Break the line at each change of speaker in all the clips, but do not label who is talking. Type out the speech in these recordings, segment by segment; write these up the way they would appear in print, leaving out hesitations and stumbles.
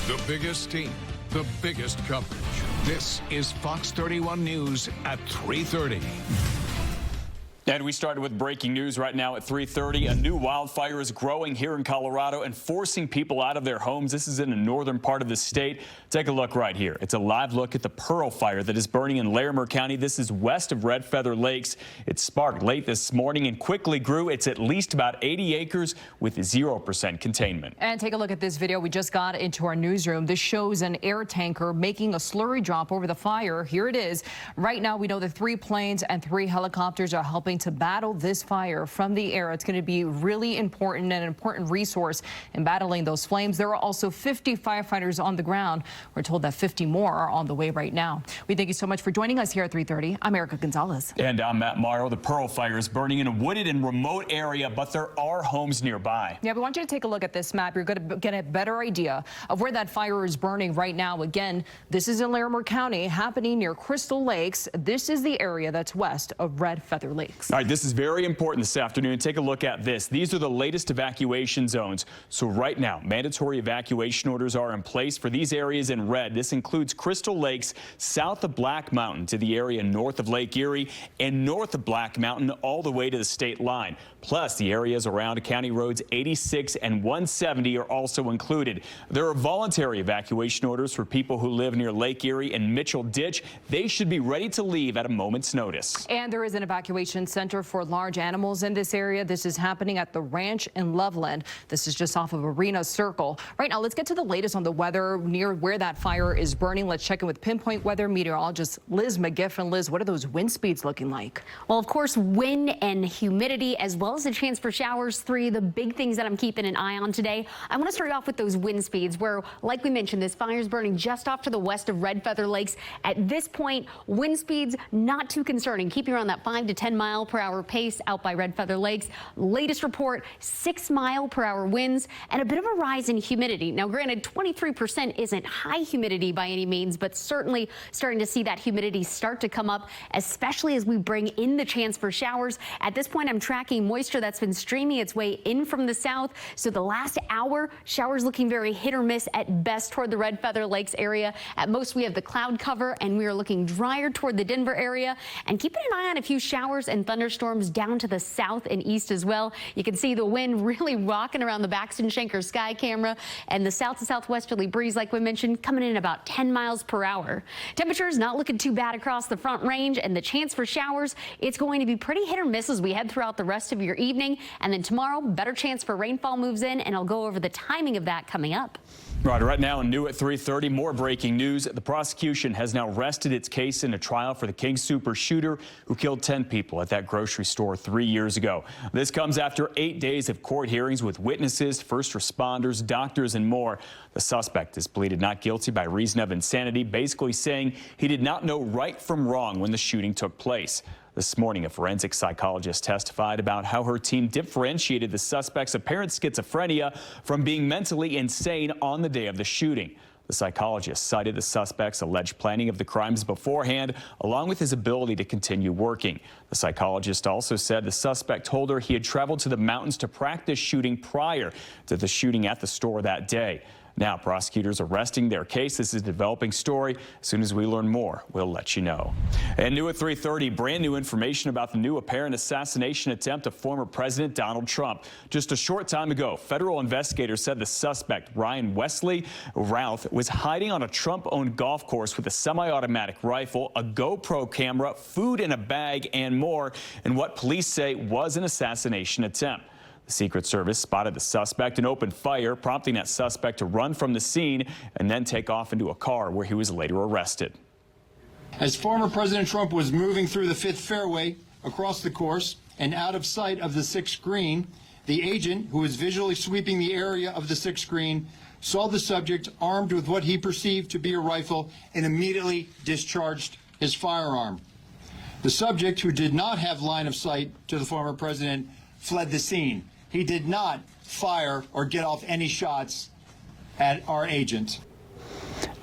The biggest team, the biggest coverage. This is Fox 31 News at 3:30.
And we started with breaking news right now at 3:30. A new wildfire is growing here in Colorado and forcing people out of their homes. This is in the northern part of the state. Take a look right here. It's a live look at the Pearl fire that is burning in Larimer County. This is west of Red Feather Lakes. It sparked late this morning and quickly grew. It's at least about 80 acres with 0% containment.
And take a look at this video we just got into our newsroom. This shows an air tanker making a slurry drop over the fire. Here it is. Right now, we know that 3 planes and 3 helicopters are helping to battle this fire from the air. It's going to be really important and an important resource in battling those flames. There are also 50 firefighters on the ground. We're told that 50 more are on the way right now. We thank you so much for joining us here at 3:30. I'm Erica Gonzalez.
And I'm Matt Morrow. The Pearl fire is burning in a wooded and remote area, but there are homes nearby.
Yeah, we want you to take a look at this map. You're going to get a better idea of where that fire is burning right now. Again, this is in Larimer County, happening near Crystal Lakes. This is the area that's west of Red Feather Lakes.
All right, this is very important this afternoon. Take a look at this. These are the latest evacuation zones. So right now, mandatory evacuation orders are in place for these areas in red. This includes Crystal Lakes, south of Black Mountain to the area north of Lake Erie, and north of Black Mountain all the way to the state line. Plus, the areas around County Roads 86 and 170 are also included. There are voluntary evacuation orders for people who live near Lake Erie and Mitchell Ditch. They should be ready to leave at a moment's notice.
And there is an evacuation center for large animals in this area. This is happening at the ranch in Loveland. This is just off of Arena Circle. Right now, let's get to the latest on the weather near where that fire is burning. Let's check in with Pinpoint Weather meteorologist Liz McGiffin. Liz, what are those wind speeds looking like?
Well, of course, wind and humidity, as well as a chance for showers. 3 the big things that I'm keeping an eye on today. I want to start off with those wind speeds where, like we mentioned, this fire is burning just off to the west of Red Feather Lakes. At this point, wind speeds not too concerning, keeping around that 5 to 10 mile per hour pace out by Red Feather Lakes. Latest report, 6 mile per hour winds and a bit of a rise in humidity. Now, granted, 23% isn't high humidity by any means, but certainly starting to see that humidity start to come up, especially as we bring in the chance for showers. At this point, I'm tracking moisture that's been streaming its way in from the south. So the last hour, showers looking very hit or miss at best toward the Red Feather Lakes area. At most, we have the cloud cover, and we are looking drier toward the Denver area, and keeping an eye on a few showers and thunderstorms down to the south and east as well. You can see the wind really rocking around the Baxton Schenker sky camera, and the south to southwesterly breeze, like we mentioned, coming in about 10 miles per hour. Temperatures not looking too bad across the Front Range, and the chance for showers, it's going to be pretty hit or miss as we head throughout the rest of your evening. And then tomorrow, better chance for rainfall moves in, and I'll go over the timing of that coming up.
Right now, new at 3:30, more breaking news. The prosecution has now rested its case in a trial for the King Super shooter who killed 10 people at that grocery store 3 years ago. This comes after 8 days of court hearings with witnesses, first responders, doctors, and more. The suspect is pleaded not guilty by reason of insanity, basically saying he did not know right from wrong when the shooting took place. This morning, a forensic psychologist testified about how her team differentiated the suspect's apparent schizophrenia from being mentally insane on the day of the shooting. The psychologist cited the suspect's alleged planning of the crimes beforehand, along with his ability to continue working. The psychologist also said the suspect told her he had traveled to the mountains to practice shooting prior to the shooting at the store that day. Now, prosecutors are resting their case. This is a developing story. As soon as we learn more, we'll let you know. And new at 3:30, brand new information about the new apparent assassination attempt of former President Donald Trump. Just a short time ago, federal investigators said the suspect, Ryan Wesley Routh, was hiding on a Trump-owned golf course with a semi-automatic rifle, a GoPro camera, food in a bag, and more, in what police say was an assassination attempt. The Secret Service spotted the suspect and opened fire, prompting that suspect to run from the scene and then take off into a car where he was later arrested.
As former President Trump was moving through the 5th fairway across the course and out of sight of the 6th green, the agent, who was visually sweeping the area of the 6th green, saw the subject armed with what he perceived to be a rifle and immediately discharged his firearm. The subject, who did not have line of sight to the former president, fled the scene. He did not fire or get off any shots at our agent.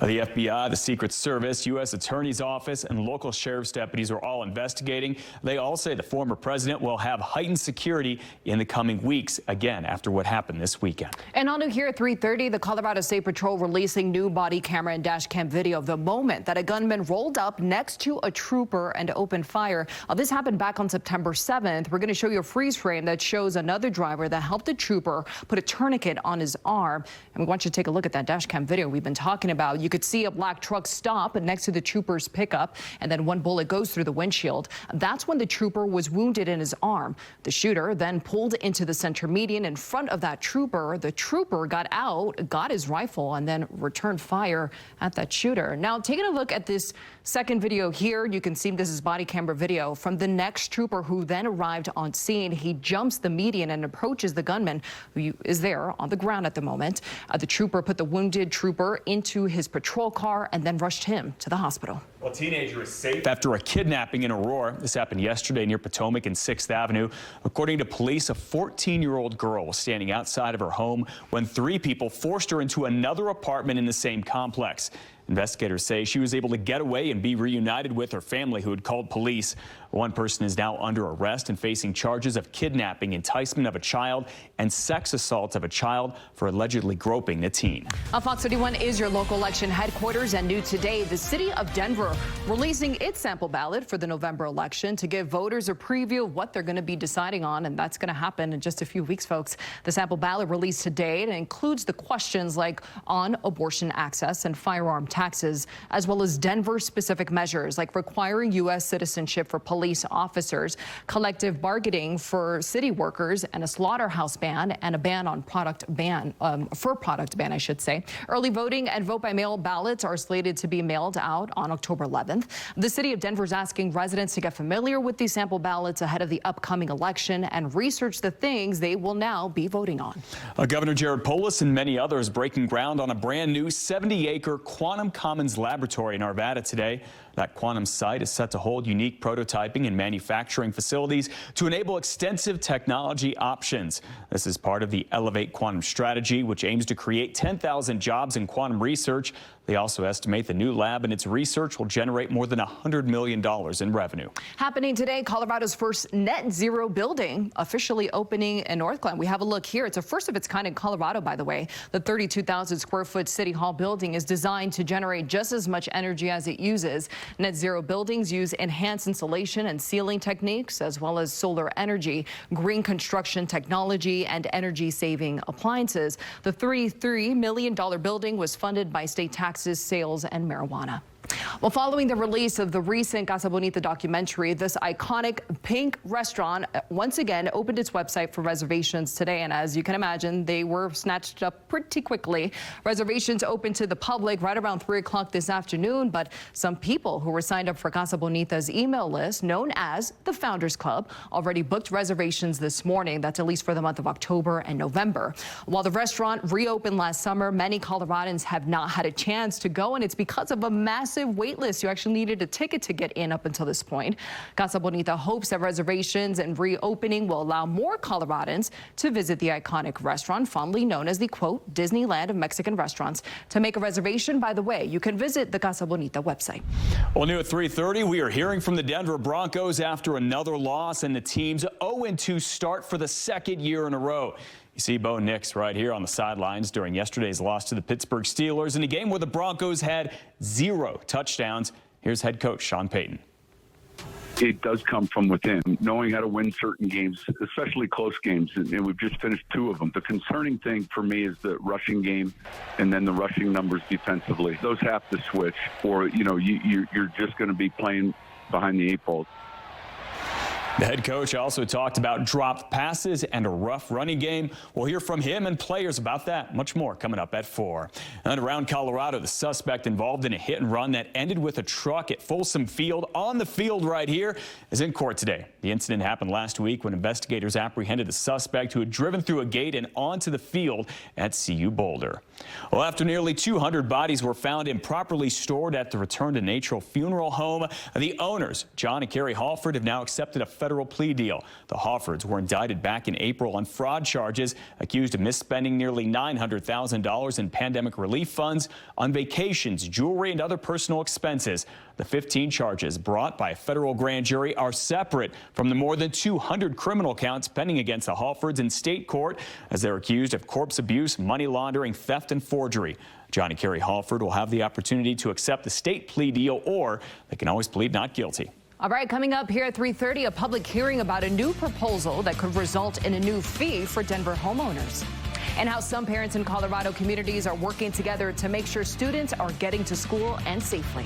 The FBI, the Secret Service, U.S. Attorney's Office, and local sheriff's deputies are all investigating. They all say the former president will have heightened security in the coming weeks, again, after what happened this weekend.
And on new here at 3:30, the Colorado State Patrol releasing new body camera and dash cam video of the moment that a gunman rolled up next to a trooper and opened fire. This happened back on September 7th. We're going to show you a freeze frame that shows another driver that helped the trooper put a tourniquet on his arm. And we want you to take a look at that dash cam video we've been talking about. You could see a black truck stop next to the trooper's pickup, and then one bullet goes through the windshield. That's when the trooper was wounded in his arm. The shooter then pulled into the center median in front of that trooper. The trooper got out, got his rifle, and then returned fire at that shooter. Now, taking a look at this second video here, you can see this is body camera video from the next trooper who then arrived on scene. He jumps the median and approaches the gunman, who is there on the ground at the moment. The trooper put the wounded trooper into his patrol car and then rushed him to the hospital.
Well, a teenager is safe after a kidnapping in Aurora. This happened yesterday near Potomac and 6th Avenue. According to police, a 14-year-old girl was standing outside of her home when 3 people forced her into another apartment in the same complex. Investigators say she was able to get away and be reunited with her family, who had called police. One person is now under arrest and facing charges of kidnapping, enticement of a child, and sex assault of a child for allegedly groping the teen.
Fox 31 is your local election headquarters, and new today, the city of Denver releasing its sample ballot for the November election to give voters a preview of what they're going to be deciding on, and that's going to happen in just a few weeks, folks. The sample ballot released today, and it includes the questions like on abortion access and firearm taxes, as well as Denver-specific measures like requiring U.S. citizenship for police officers, collective bargaining for city workers, and a slaughterhouse ban and a ban on product ban, I should say. Early voting and vote-by-mail ballots are slated to be mailed out on October 11th. The city of Denver is asking residents to get familiar with these sample ballots ahead of the upcoming election and research the things they will now be voting on.
Governor Jared Polis and many others breaking ground on a brand new 70-acre Quantum Commons laboratory in Arvada today. That quantum site is set to hold unique prototyping and manufacturing facilities to enable extensive technology options. This is part of the Elevate Quantum strategy, which aims to create 10,000 jobs in quantum research. They also estimate the new lab and its research will generate more than $100 million in revenue.
Happening today, Colorado's first net zero building officially opening in Northglenn. We have a look here. It's a first of its kind in Colorado, by the way. The 32,000 square foot City Hall building is designed to generate just as much energy as it uses. Net zero buildings use enhanced insulation and sealing techniques, as well as solar energy, green construction technology, and energy saving appliances. The $33 million building was funded by state taxes, sales, and marijuana. Well, following the release of the recent Casa Bonita documentary, this iconic pink restaurant once again opened its website for reservations today. And as you can imagine, they were snatched up pretty quickly. Reservations opened to the public right around 3 o'clock this afternoon. But some people who were signed up for Casa Bonita's email list, known as the Founders Club, already booked reservations this morning. That's at least for the month of October and November. While the restaurant reopened last summer, many Coloradans have not had a chance to go, and it's because of a massive wait list. You actually needed a ticket to get in up until this point. Casa Bonita hopes that reservations and reopening will allow more Coloradans to visit the iconic restaurant, fondly known as the, quote, Disneyland of Mexican restaurants. To make a reservation, by the way, you can visit the Casa Bonita website.
Well, new at 3:30, we are hearing from the Denver Broncos after another loss and the team's 0-2 start for the second year in a row. You see Bo Nix right here on the sidelines during yesterday's loss to the Pittsburgh Steelers in a game where the Broncos had 0 touchdowns. Here's head coach Sean Payton.
It does come from within, knowing how to win certain games, especially close games, and we've just finished 2 of them. The concerning thing for me is the rushing game and then the rushing numbers defensively. Those have to switch, or you're just going to be playing behind the 8 ball.
The head coach also talked about dropped passes and a rough running game. We'll hear from him and players about that. Much more coming up at 4. And around Colorado, the suspect involved in a hit and run that ended with a truck at Folsom Field on the field right here is in court today. The incident happened last week when investigators apprehended the suspect who had driven through a gate and onto the field at CU Boulder. Well, after nearly 200 bodies were found improperly stored at the Return to Nature funeral home, the owners, John and Carrie Halford, have now accepted a federal plea deal. The Halfords were indicted back in April on fraud charges, accused of misspending nearly $900,000 in pandemic relief relief funds on vacations, jewelry, and other personal expenses. The 15 charges brought by a federal grand jury are separate from the more than 200 criminal counts pending against the Halfords in state court, as they're accused of corpse abuse, money laundering, theft, and forgery. Johnny Kerry Halford will have the opportunity to accept the state plea deal, or they can always plead not guilty.
All right, coming up here at 3:30, a public hearing about a new proposal that could result in a new fee for Denver homeowners. And how some parents in Colorado communities are working together to make sure students are getting to school and safely.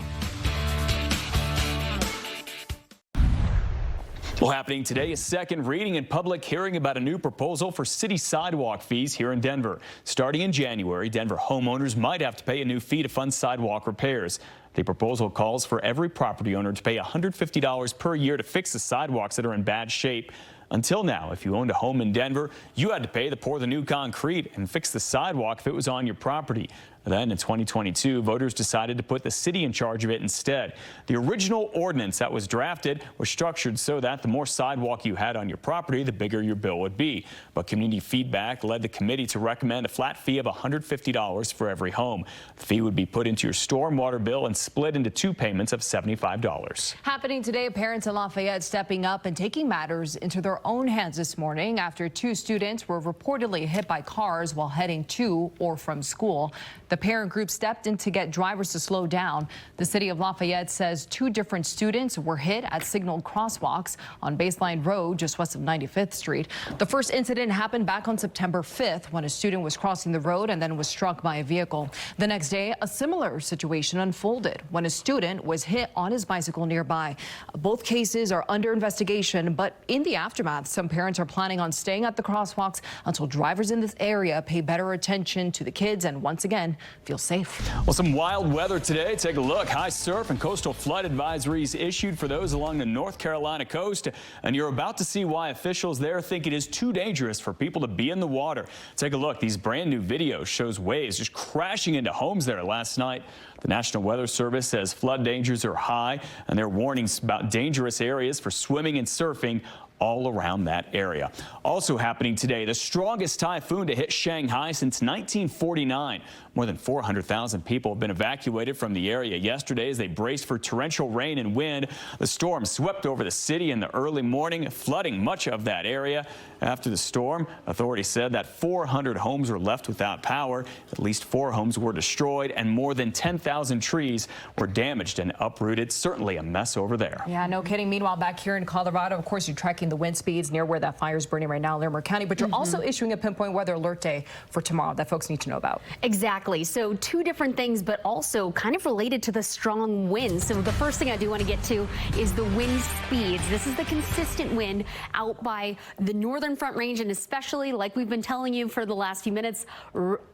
Well, happening today, a second reading and public hearing about a new proposal for city sidewalk fees here in Denver. Starting in January, Denver homeowners might have to pay a new fee to fund sidewalk repairs. The proposal calls for every property owner to pay $150 per year to fix the sidewalks that are in bad shape. Until now, if you owned a home in Denver, you had to pay to pour the new concrete and fix the sidewalk if it was on your property. Then in 2022, voters decided to put the city in charge of it instead. The original ordinance that was drafted was structured so that the more sidewalk you had on your property, the bigger your bill would be. But community feedback led the committee to recommend a flat fee of $150 for every home. The fee would be put into your stormwater bill and split into two payments of $75.
Happening today, parents in Lafayette stepping up and taking matters into their own hands this morning after two students were reportedly hit by cars while heading to or from school. The parent group stepped in to get drivers to slow down. The city of Lafayette says two different students were hit at signaled crosswalks on Baseline Road just west of 95th Street. The first incident happened back on September 5th when a student was crossing the road and then was struck by a vehicle. The next day, a similar situation unfolded when a student was hit on his bicycle nearby. Both cases are under investigation, but in the aftermath, some parents are planning on staying at the crosswalks until drivers in this area pay better attention to the kids and once again feel safe.
Well, some wild weather today. Take a look. High surf and coastal flood advisories issued for those along the North Carolina coast. And you're about to see why officials there think it is too dangerous for people to be in the water. Take a look. These brand new videos shows waves just crashing into homes there last night. The National Weather Service says flood dangers are high, and there are warnings about dangerous areas for swimming and surfing all around that area. Also happening today, the strongest typhoon to hit Shanghai since 1949. More than 400,000 people have been evacuated from the area yesterday as they braced for torrential rain and wind. The storm swept over the city in the early morning, flooding much of that area. After the storm, authorities said that 400 homes were left without power. At least 4 homes were destroyed and more than 10,000 trees were damaged and uprooted. Certainly a mess over there.
Yeah, no kidding. Meanwhile, back here in Colorado, of course, you're tracking the wind speeds near where that fire is burning right now in Larimer County, but you're also issuing a pinpoint weather alert day for tomorrow that folks need to know about.
Exactly. So two different things, but also kind of related to the strong winds. So the first thing I do want to get to is the wind speeds. This is the consistent wind out by the northern Front Range, and especially, like we've been telling you for the last few minutes,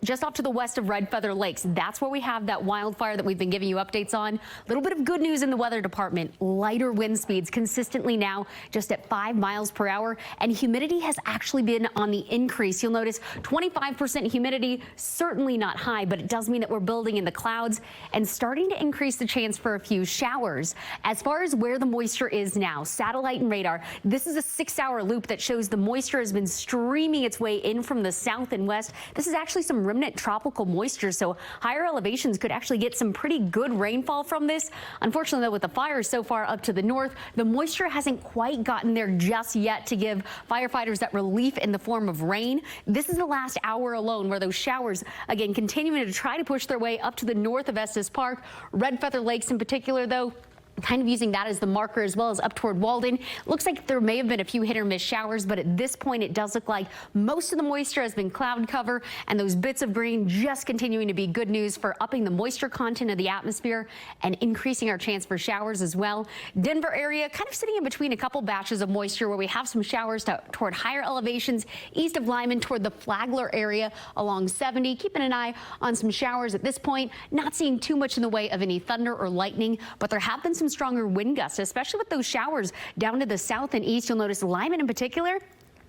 just off to the west of Red Feather Lakes. That's where we have that wildfire that we've been giving you updates on. A little bit of good news in the weather department. Lighter wind speeds consistently now just at 5 miles per hour, and humidity has actually been on the increase. You'll notice 25% humidity, certainly not high, but it does mean that we're building in the clouds and starting to increase the chance for a few showers. As far as where the moisture is now, satellite and radar, this is a 6-hour loop that shows the moisture has been streaming its way in from the south and west. This is actually some remnant tropical moisture, so higher elevations could actually get some pretty good rainfall from this. Unfortunately, though, with the fires so far up to the north, the moisture hasn't quite gotten there just yet to give firefighters that relief in the form of rain. This is the last hour alone where those showers, again, continuing to try to push their way up to the north of Estes Park. Red Feather Lakes in particular, though, kind of using that as the marker, as well as up toward Walden. Looks like there may have been a few hit or miss showers, but at this point it does look like most of the moisture has been cloud cover, and those bits of green just continuing to be good news for upping the moisture content of the atmosphere and increasing our chance for showers as well. Denver area kind of sitting in between a couple batches of moisture where we have some showers toward higher elevations east of Lyman toward the Flagler area along 70. Keeping an eye on some showers at this point. Not seeing too much in the way of any thunder or lightning, but there have been some stronger wind gusts, especially with those showers down to the south and east. You'll notice Lyman in particular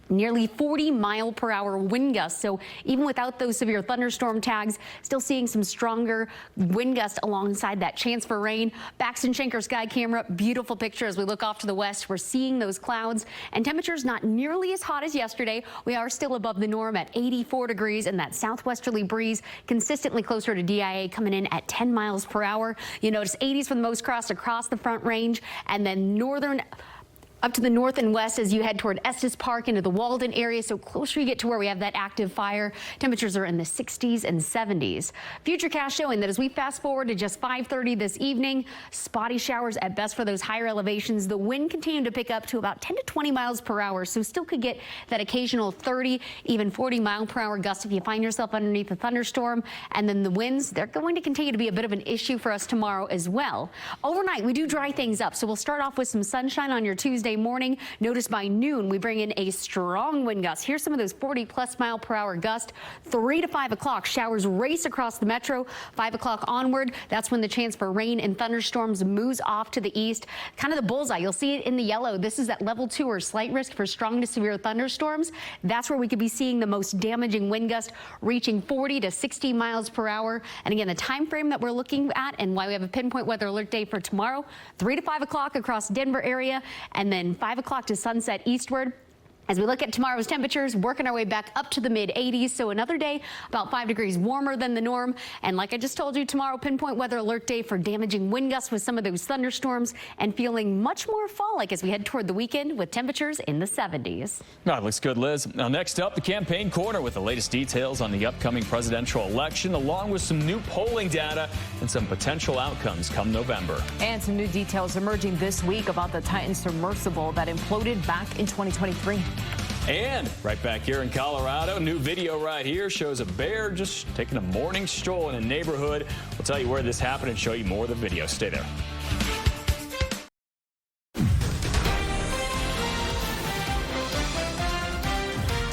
nearly 40-mile-per-hour wind gusts. So even without those severe thunderstorm tags, still seeing some stronger wind gusts alongside that chance for rain. Baxton Schenker sky camera, beautiful picture as we look off to the west. We're seeing those clouds and temperatures not nearly as hot as yesterday. We are still above the norm at 84 degrees, and that southwesterly breeze consistently closer to DIA, coming in at 10 miles per hour. You notice 80s for the most across the Front Range, and then northern up to the north and west as you head toward Estes Park into the Walden area. So closer you get to where we have that active fire, temperatures are in the 60s and 70s. Futurecast showing that as we fast forward to just 5:30 this evening, spotty showers at best for those higher elevations. The wind continued to pick up to about 10 to 20 miles per hour. So still could get that occasional 30, even 40-mile-per-hour gust if you find yourself underneath a thunderstorm. And then the winds, they're going to continue to be a bit of an issue for us tomorrow as well. Overnight, we do dry things up. So we'll start off with some sunshine on your Tuesday morning. Notice by noon, we bring in a strong wind gust. Here's some of those 40-plus mile-per-hour gusts. 3 to 5 o'clock, showers race across the metro. 5 o'clock onward, that's when the chance for rain and thunderstorms moves off to the east. Kind of the bullseye. You'll see it in the yellow. This is at level 2 or slight risk for strong to severe thunderstorms. That's where we could be seeing the most damaging wind gust, reaching 40 to 60 miles per hour. And again, the time frame that we're looking at and why we have a pinpoint weather alert day for tomorrow, 3 to 5 o'clock across Denver area, and then 5 o'clock to sunset eastward. As we look at tomorrow's temperatures, working our way back up to the mid-80s. So another day about 5 degrees warmer than the norm. And like I just told you, tomorrow, pinpoint weather alert day for damaging wind gusts with some of those thunderstorms, and feeling much more fall-like as we head toward the weekend with temperatures in the 70s.
No, it looks good, Liz. Now next up, the campaign corner with the latest details on the upcoming presidential election, along with some new polling data and some potential outcomes come November.
And some new details emerging this week about the Titan submersible that imploded back in 2023.
And right back here in Colorado, new video right here shows a bear just taking a morning stroll in a neighborhood. We'll tell you where this happened and show you more of the video. Stay there.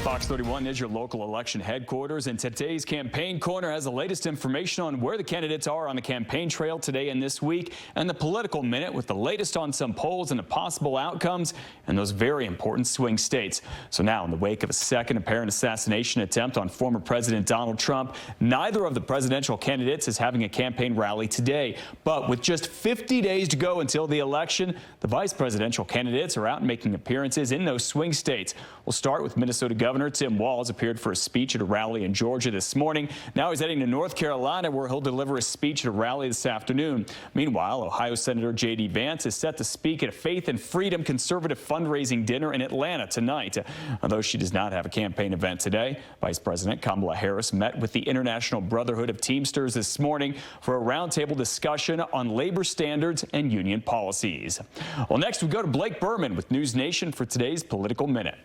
Fox 31 is your local election headquarters, and today's campaign corner has the latest information on where the candidates are on the campaign trail today and this week, and the political minute with the latest on some polls and the possible outcomes in those very important swing states. So now, in the wake of a second apparent assassination attempt on former President Donald Trump, neither of the presidential candidates is having a campaign rally today. But with just 50 days to go until the election, the vice presidential candidates are out making appearances in those swing states. We'll start with Minnesota Governor Tim Walz appeared for a speech at a rally in Georgia this morning. Now he's heading to North Carolina, where he'll deliver a speech at a rally this afternoon. Meanwhile, Ohio Senator J.D. Vance is set to speak at a Faith and Freedom conservative fundraising dinner in Atlanta tonight. Although she does not have a campaign event today, Vice President Kamala Harris met with the International Brotherhood of Teamsters this morning for a roundtable discussion on labor standards and union policies. Well, next we go to Blake Berman with News Nation for today's Political Minute.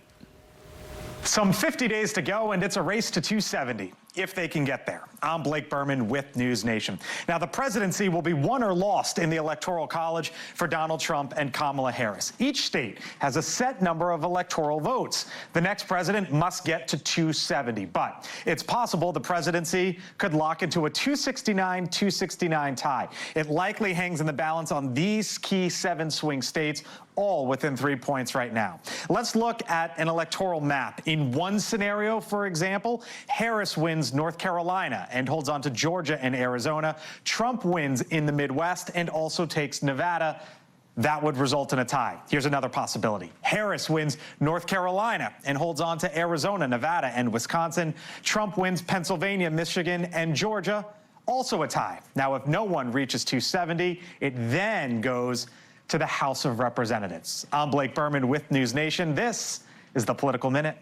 Some 50 days to go, and it's a race to 270, if they can get there. I'm Blake Berman with News Nation. Now, the presidency will be won or lost in the Electoral College for Donald Trump and Kamala Harris. Each state has a set number of electoral votes. The next president must get to 270, but it's possible the presidency could lock into a 269-269 tie. It likely hangs in the balance on these key 7 swing states, all within 3 points right now. Let's look at an electoral map. In one scenario, for example, Harris wins North Carolina and holds on to Georgia and Arizona. Trump wins in the Midwest and also takes Nevada. That would result in a tie. Here's another possibility. Harris wins North Carolina and holds on to Arizona, Nevada, and Wisconsin. Trump wins Pennsylvania, Michigan, and Georgia. Also a tie. Now, if no one reaches 270, it then goes to the House of Representatives. I'm Blake Berman with News Nation. This is the Political Minute.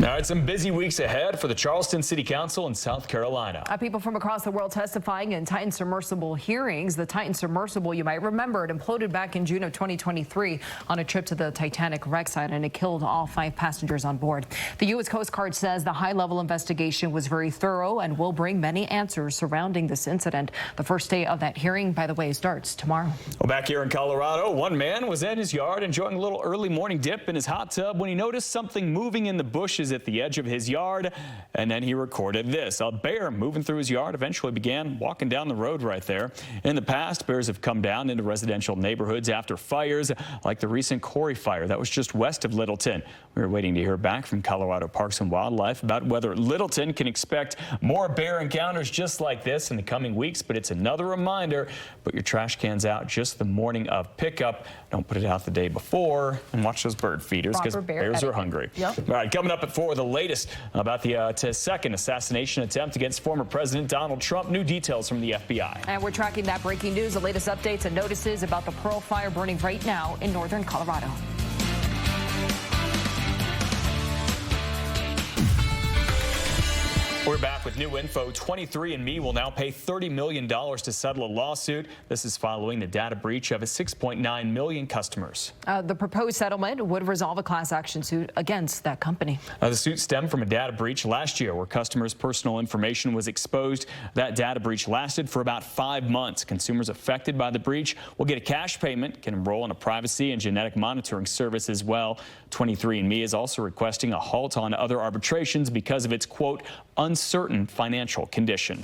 All right, some busy weeks ahead for the Charleston City Council in South Carolina.
People from across the world testifying in Titan submersible hearings. The Titan submersible, you might remember, it imploded back in June of 2023 on a trip to the Titanic wreck site, and it killed all 5 passengers on board. The U.S. Coast Guard says the high-level investigation was very thorough and will bring many answers surrounding this incident. The first day of that hearing, by the way, starts tomorrow.
Well, back here in Colorado, one man was in his yard enjoying a little early morning dip in his hot tub when he noticed something moving in the bushes fires at the edge of his yard, and then he recorded this. A bear moving through his yard eventually began walking down the road right there. In the past, bears have come down into residential neighborhoods after fires, like the recent Corey fire that was just west of Littleton. We are waiting to hear back from Colorado Parks and Wildlife about whether Littleton can expect more bear encounters just like this in the coming weeks, but it's another reminder, put your trash cans out just the morning of pickup. Don't put it out the day before, and watch those bird feeders because bears are hungry.
Yep.
All right, coming up at 4, the latest about the second assassination attempt against former President Donald Trump. New details from the FBI.
And we're tracking that breaking news, the latest updates and notices about the Pearl fire burning right now in northern Colorado.
We're back with new info. 23andMe will now pay $30 million to settle a lawsuit. This is following the data breach of its 6.9 million customers.
The proposed settlement would resolve a class action suit against that company.
The suit stemmed from a data breach last year where customers' personal information was exposed. That data breach lasted for about 5 months. Consumers affected by the breach will get a cash payment, can enroll in a privacy and genetic monitoring service as well. 23andMe is also requesting a halt on other arbitrations because of its, quote, uncertain financial condition.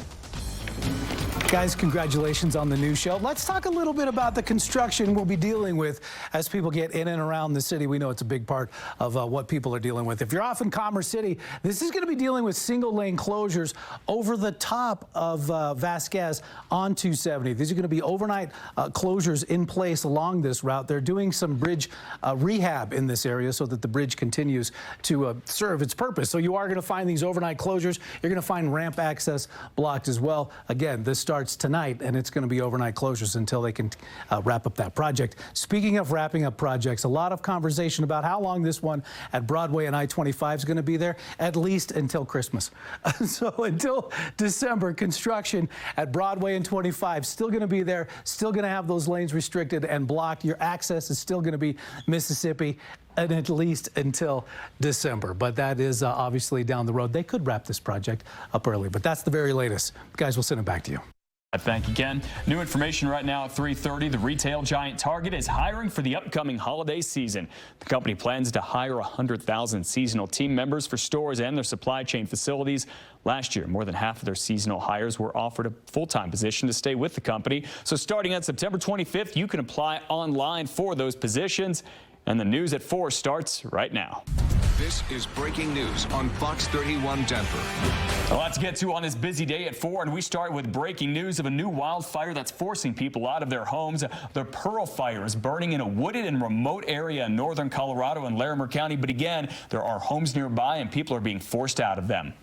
Guys, congratulations on the new show. Let's talk a little bit about the construction we'll be dealing with as people get in and around the city. We know it's a big part of what people are dealing with. If you're off in Commerce City, this is going to be dealing with single-lane closures over the top of Vasquez on 270. These are going to be overnight closures in place along this route. They're doing some bridge rehab in this area so that the bridge continues to serve its purpose. So you are going to find these overnight closures. You're going to find ramp access blocked as well. Again, this starts tonight, and it's going to be overnight closures until they can wrap up that project. Speaking of wrapping up projects, a lot of conversation about how long this one at Broadway and I-25 is going to be there, at least until Christmas. So until December, construction at Broadway and 25 still going to be there, still going to have those lanes restricted and blocked. Your access is still going to be Mississippi, and at least until December. But that is obviously down the road. They could wrap this project up early, but that's the very latest. Guys, we'll send it back to you.
Thank you, Ken. New information right now at 3:30. The retail giant Target is hiring for the upcoming holiday season. The company plans to hire 100,000 seasonal team members for stores and their supply chain facilities. Last year, more than half of their seasonal hires were offered a full-time position to stay with the company. So starting on September 25th, you can apply online for those positions. And the news at 4 starts right now.
This is breaking news on Fox 31 Denver.
A lot to get to on this busy day at 4, and we start with breaking news of a new wildfire that's forcing people out of their homes. The Pearl fire is burning in a wooded and remote area in northern Colorado and Larimer County. But again, there are homes nearby, and people are being forced out of them.